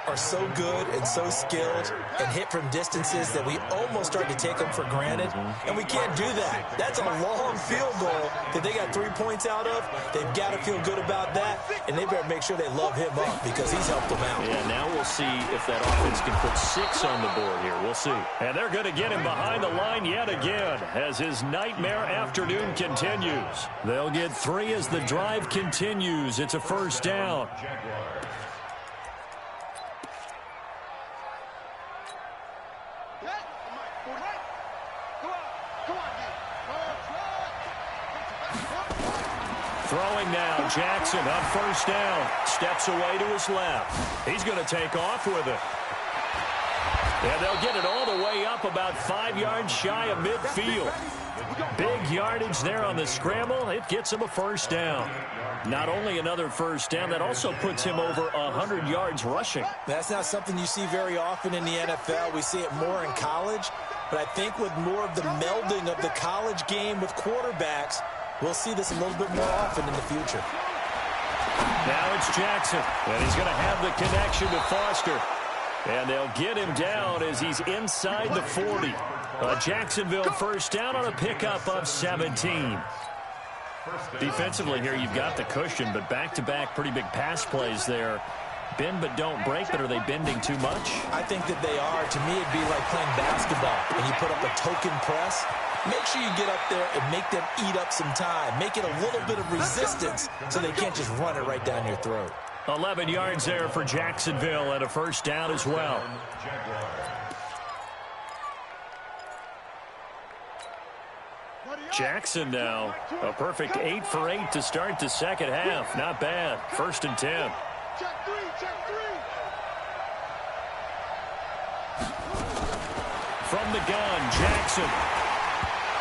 [SPEAKER 3] are so good and so skilled and hit from distances that we almost start to take them for granted, and we can't do that. That's a long field goal that they got 3 points out of. They've got to feel good about that, and they better make sure they love him up because he's helped them out.
[SPEAKER 1] Yeah, now we'll see if that offense can put 6 on the board here. We'll see. And they're going to get him behind the line yet again as his nightmare afternoon continues. They'll get 3 as the drive continues. It's a first down. Throwing now, Jackson on first down. Steps away to his left. He's going to take off with it. And they'll get it all the way up about 5 yards shy of midfield. Big yardage there on the scramble. It gets him a first down. Not only another first down, that also puts him over 100 yards rushing.
[SPEAKER 3] That's not something you see very often in the NFL. We see it more in college. But I think with more of the melding of the college game with quarterbacks, we'll see this a little bit more often in the future.
[SPEAKER 1] Now it's Jackson, and he's going to have the connection to Foster. And they'll get him down as he's inside the 40. Jacksonville first down on a pickup of 17. Defensively here, you've got the cushion, but back-to-back pretty big pass plays there. Bend but don't break, but are they bending too much?
[SPEAKER 3] I think that they are. To me, it'd be like playing basketball, and you put up a token press. Make sure you get up there and make them eat up some time. Make it a little bit of resistance so they can't just run it right down your throat.
[SPEAKER 1] 11 yards there for Jacksonville and a first down as well. Jackson now, a perfect 8 for 8 to start the second half. Not bad. 1st and 10.
[SPEAKER 4] Check three.
[SPEAKER 1] From the gun, Jackson.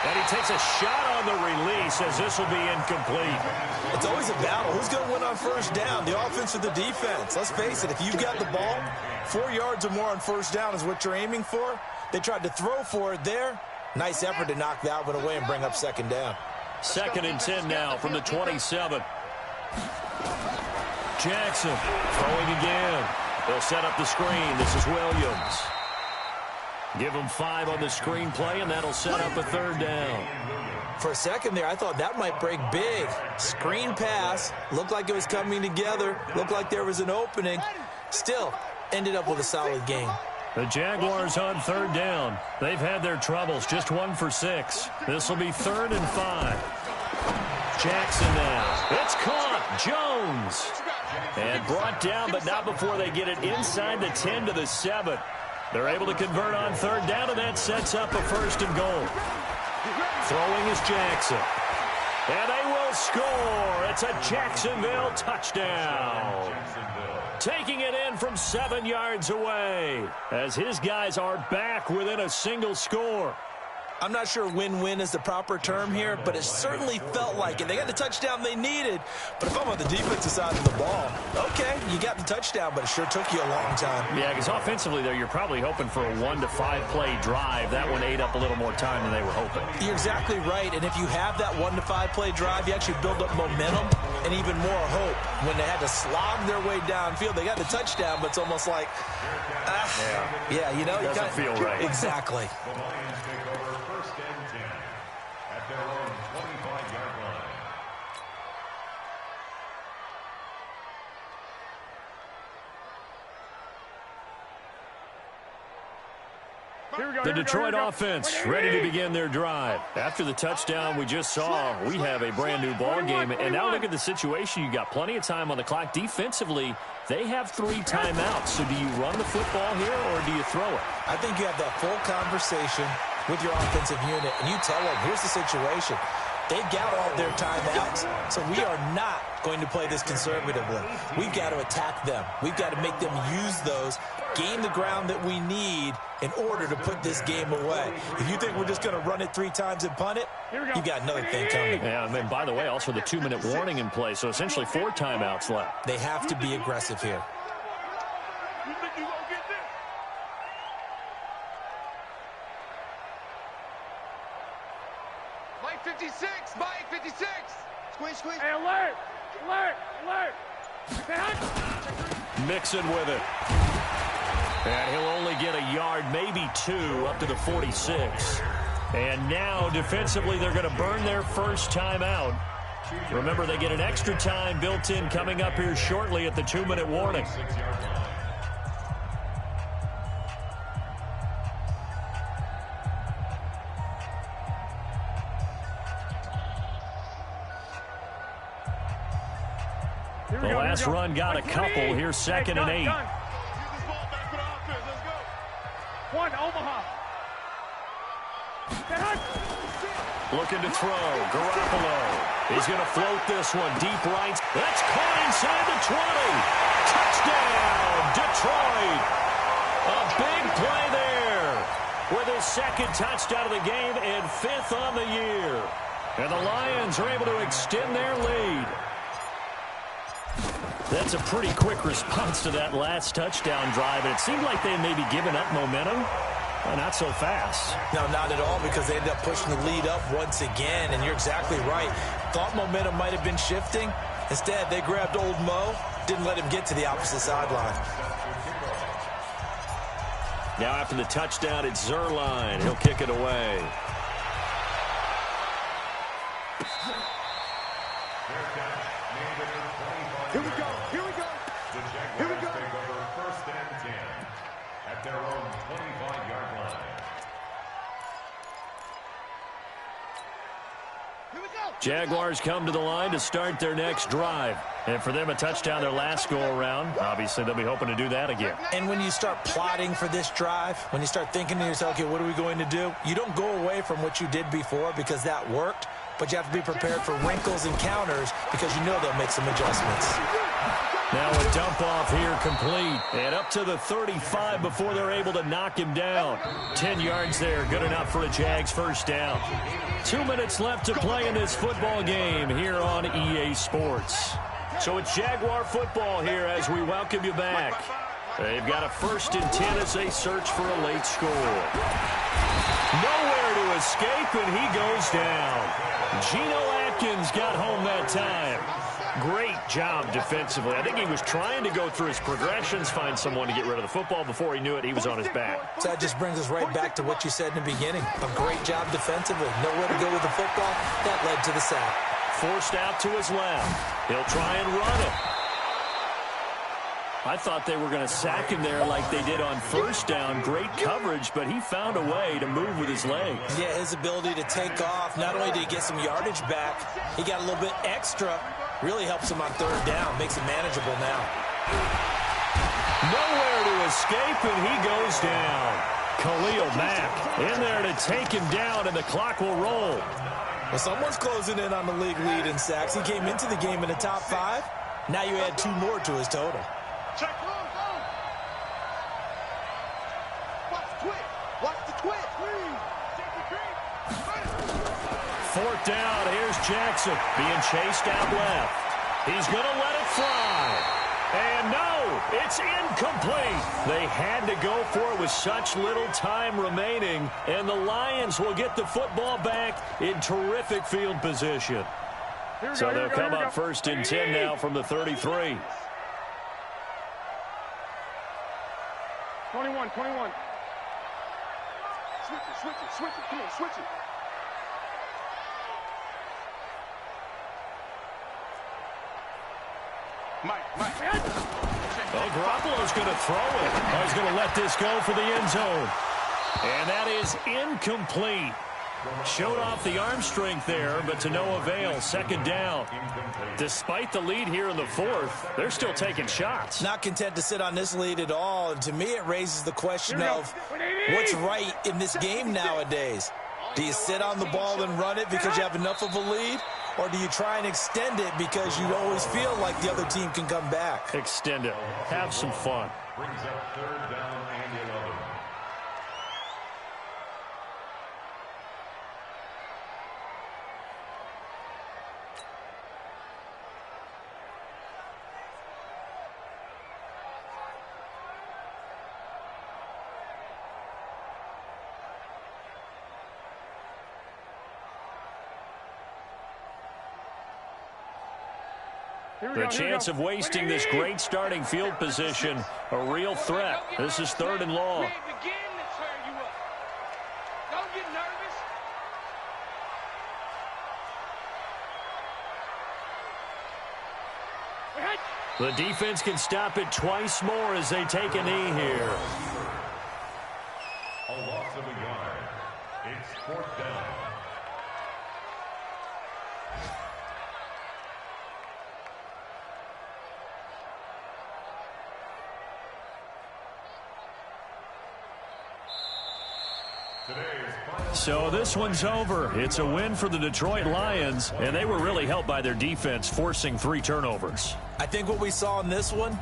[SPEAKER 1] And he takes a shot on the release as this will be incomplete.
[SPEAKER 3] It's always a battle. Who's going to win on first down, the offense or the defense? Let's face it, if you've got the ball, 4 yards or more on first down is what you're aiming for. They tried to throw for it there. Nice effort to knock that one away and bring up second down.
[SPEAKER 1] 2nd and 10 now from the 27. Jackson throwing again. They'll set up the screen. This is Williams. Give him 5 on the screen play, and that'll set up a 3rd down.
[SPEAKER 3] For a second there, I thought that might break big. Screen pass. Looked like it was coming together. Looked like there was an opening. Still, ended up with a solid game.
[SPEAKER 1] The Jaguars on 3rd down. They've had their troubles. Just 1 for 6. This will be 3rd and 5. Jackson now. It's caught. Jones. And brought down, but not before they get it inside the 10 to the 7. They're able to convert on 3rd down, and that sets up a 1st and goal. Throwing is Jackson. And they will score. It's a Jacksonville touchdown. Taking it in from 7 yards away as his guys are back within a single score.
[SPEAKER 3] I'm not sure win-win is the proper term here, but it certainly felt like it. They got the touchdown they needed, but if I'm on the defensive side of the ball, okay, you got the touchdown, but it sure took you a long time.
[SPEAKER 1] Yeah, because offensively, though, you're probably hoping for a 1 to 5 play drive. That one ate up a little more time than they were hoping.
[SPEAKER 3] You're exactly right, and if you have that 1 to 5 play drive, you actually build up momentum and even more hope. When they had to slog their way downfield, they got the touchdown, but it's almost like, yeah, you know,
[SPEAKER 1] doesn't feel right.
[SPEAKER 3] Exactly.
[SPEAKER 2] The Lions take over 1st and 10 at their own 25-yard line.
[SPEAKER 1] The Detroit offense ready to begin their drive. After the touchdown we just saw, we have a brand new ball game. And now look at the situation. You got plenty of time on the clock. Defensively, they have 3 timeouts. So do you run the football here or do you throw it?
[SPEAKER 3] I think you have that full conversation with your offensive unit, and you tell them, here's the situation. They've got all their timeouts, so we are not going to play this conservatively. We've got to attack them. We've got to make them use those, gain the ground that we need in order to put this game away. If you think we're just going to run it 3 times and punt it, you got another thing coming.
[SPEAKER 1] Yeah, and by the way, also the 2-minute warning in play, so essentially 4 timeouts left.
[SPEAKER 3] They have to be aggressive here.
[SPEAKER 4] You think you gonna get this? Mike 56, Mike 56. Squeeze.
[SPEAKER 5] Hey, alert! Alert! Alert!
[SPEAKER 1] Mixon with it. And he'll only get a yard, maybe 2, up to the 46. And now, defensively, they're going to burn their first time out. Remember, they get an extra time built in coming up here shortly at the 2-minute warning. The last run got a couple. Here's 2nd and 8.
[SPEAKER 5] One, Omaha.
[SPEAKER 1] Looking to throw. Garoppolo. He's going to float this one deep right. That's caught inside the 20. Touchdown, Detroit. A big play there with his 2nd touchdown of the game and 5th on the year. And the Lions are able to extend their lead. That's a pretty quick response to that last touchdown drive. And it seemed like they had maybe given up momentum. Well, not so fast.
[SPEAKER 3] No, not at all, because they ended up pushing the lead up once again. And you're exactly right. Thought momentum might have been shifting. Instead, they grabbed old Mo, didn't let him get to the opposite sideline.
[SPEAKER 1] Now after the touchdown, it's Zerline. He'll kick it away.
[SPEAKER 5] Here we go. Here we go. Here we go.
[SPEAKER 2] Take over 1st and 10 at their own 25-yard line.
[SPEAKER 4] Here we go.
[SPEAKER 1] Jaguars come to the line to start their next drive. And for them, a touchdown their last go-around. Obviously, they'll be hoping to do that again.
[SPEAKER 3] And when you start plotting for this drive, when you start thinking to yourself, okay, what are we going to do? You don't go away from what you did before because that worked, but you have to be prepared for wrinkles and counters because you know they'll make some adjustments.
[SPEAKER 1] Now a dump off here complete. And up to the 35 before they're able to knock him down. 10 yards there, good enough for a Jags first down. 2 minutes left to play in this football game here on EA Sports. So it's Jaguar football here as we welcome you back. They've got a 1st and 10 as they search for a late score. Nowhere to escape, and he goes down. Geno Atkins got home that time. Great job defensively. I think he was trying to go through his progressions, find someone to get rid of the football. Before he knew it, he was on his back.
[SPEAKER 3] So that just brings us right back to what you said in the beginning. A great job defensively. Nowhere to go with the football. That led to the sack.
[SPEAKER 1] Forced out to his left. He'll try and run it. I thought they were going to sack him there like they did on first down. Great coverage, but he found a way to move with his legs.
[SPEAKER 3] Yeah, his ability to take off. Not only did he get some yardage back, he got a little bit extra. Really helps him on 3rd down. Makes it manageable now.
[SPEAKER 1] Nowhere to escape, and he goes down. Khalil Mack in there to take him down, and the clock will roll.
[SPEAKER 3] Well, someone's closing in on the league lead in sacks. He came into the game in the top 5. Now you add 2 more to his total.
[SPEAKER 4] Check close on. Watch the twitch. Watch the twitch.
[SPEAKER 1] Fourth down. Here's Jackson being chased out left. He's going to let it fly. And no, it's incomplete. They had to go for it with such little time remaining. And the Lions will get the football back in terrific field position. So they'll come up 1st and 10 now from the 33.
[SPEAKER 5] 21.
[SPEAKER 4] Switch it. Come on, switch it. Mike.
[SPEAKER 1] Oh, Garoppolo's going to throw it. Oh, he's going to let this go for the end zone. And that is incomplete. Showed off the arm strength there, but to no avail. 2nd down. Despite the lead here in the 4th, they're still taking shots.
[SPEAKER 3] Not content to sit on this lead at all. And to me, it raises the question of what's right in this game nowadays. Do you sit on the ball and run it because you have enough of a lead? Or do you try and extend it because you always feel like the other team can come back?
[SPEAKER 1] Extend it. Have some fun.
[SPEAKER 2] Brings up 3rd down and 11.
[SPEAKER 1] The chance of wasting this great starting field position, a real threat. This is 3rd and long. The defense can stop it twice more as they take a knee here.
[SPEAKER 2] A loss of a yard. It's 4th down.
[SPEAKER 1] So this one's over. It's a win for the Detroit Lions, and they were really helped by their defense, forcing 3 turnovers.
[SPEAKER 3] I think what we saw in this one,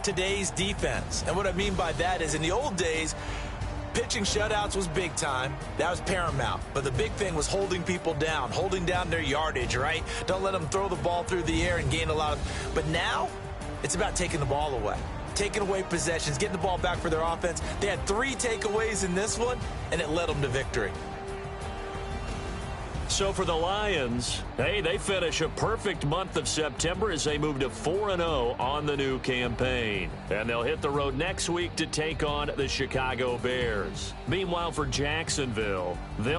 [SPEAKER 3] today's defense. And what I mean by that is in the old days, pitching shutouts was big time. That was paramount. But the big thing was holding people down, holding down their yardage, right? Don't let them throw the ball through the air and gain a lot of... But now, it's about taking the ball away. Taking away possessions, getting the ball back for their offense. They had 3 takeaways in this one, and it led them to victory.
[SPEAKER 1] So for the Lions, hey, they finish a perfect month of September as they move to 4-0 on the new campaign. And they'll hit the road next week to take on the Chicago Bears. Meanwhile, for Jacksonville, they'll